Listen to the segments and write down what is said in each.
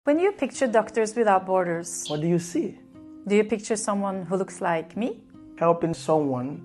When you picture Doctors Without Borders, what do you see? Do you picture someone who looks like me? Helping someone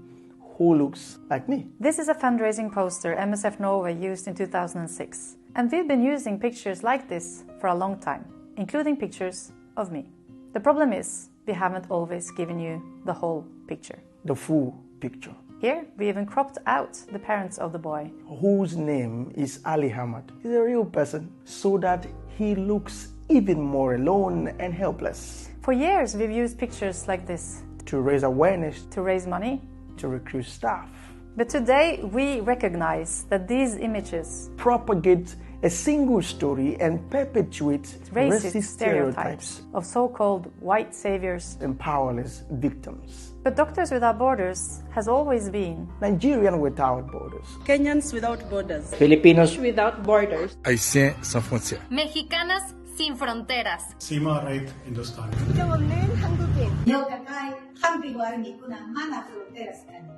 who looks like me. This is a fundraising poster MSF Norway used in 2006. And we've been using pictures like this for a long time, including pictures of me. The problem is, we haven't always given you the whole picture. The full picture. Here, we even cropped out the parents of the boy, whose name is Ali Hamad. He's a real person, so that he looks even more alone and helpless. For years, we've used pictures like this to raise awareness, to raise money, to recruit staff. But today, we recognize that these images propagate a single story and perpetuate racist stereotypes of so-called white saviors and powerless victims. But Doctors Without Borders has always been Nigerian without borders, Kenyans without borders, Filipinos without borders, Haitiens sans frontières, Mexicanas sin fronteras. सीमा रहित हिंदुस्तान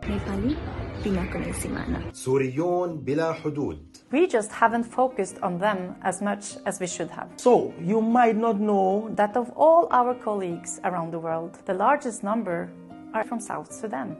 नेपाली बिना कुनै सीमाना سوريون بلا حدود. We just haven't focused on them as much as we should have. So, you might not know that of all our colleagues around the world, the largest number are from South Sudan.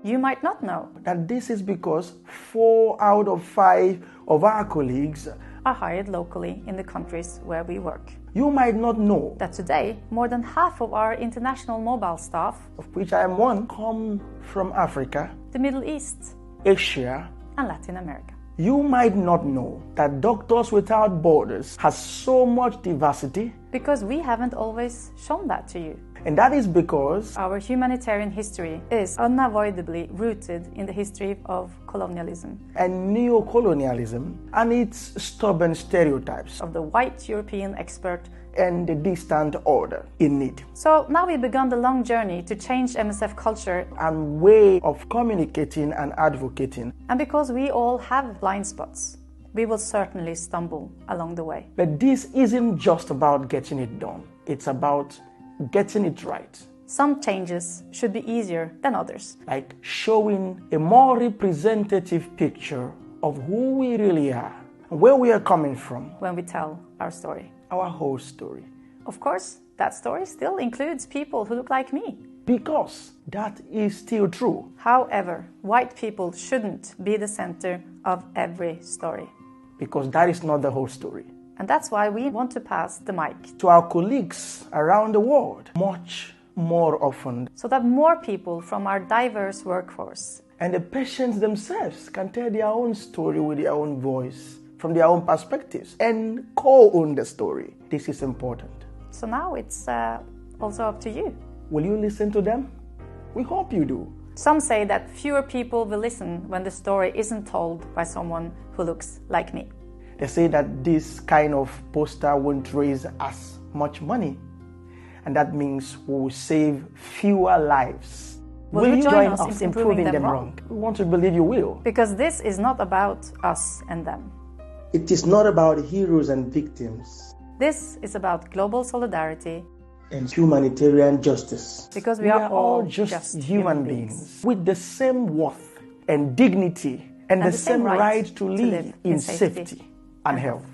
You might not know that this is because 4 out of 5 of our colleagues are hired locally in the countries where we work. You might not know that today, more than half of our international mobile staff, of which I am one, come from Africa, the Middle East, Asia, and Latin America. You might not know that Doctors Without Borders has so much diversity because we haven't always shown that to you. And that is because our humanitarian history is unavoidably rooted in the history of colonialism and neocolonialism and its stubborn stereotypes of the white European expert and the distant order in need. So now we've begun the long journey to change MSF culture and way of communicating and advocating. And because we all have blind spots, we will certainly stumble along the way. But this isn't just about getting it done. It's about getting it right. Some changes should be easier than others. Like showing a more representative picture of who we really are, where we are coming from. When we tell our story. Our whole story. Of course, that story still includes people who look like me. Because that is still true. However, white people shouldn't be the center of every story. Because that is not the whole story. And that's why we want to pass the mic to our colleagues around the world much more often, so that more people from our diverse workforce and the patients themselves can tell their own story with their own voice, from their own perspectives, and co-own the story. This is important. So now it's also up to you. Will you listen to them? We hope you do. Some say that fewer people will listen when the story isn't told by someone who looks like me. They say that this kind of poster won't raise as much money, and that means we will save fewer lives. Will you join us in proving them wrong? We want to believe you will. Because this is not about us and them. It is not about heroes and victims. This is about global solidarity and humanitarian justice. Because we are all just human beings with the same worth and dignity and the same right to live in safety and health.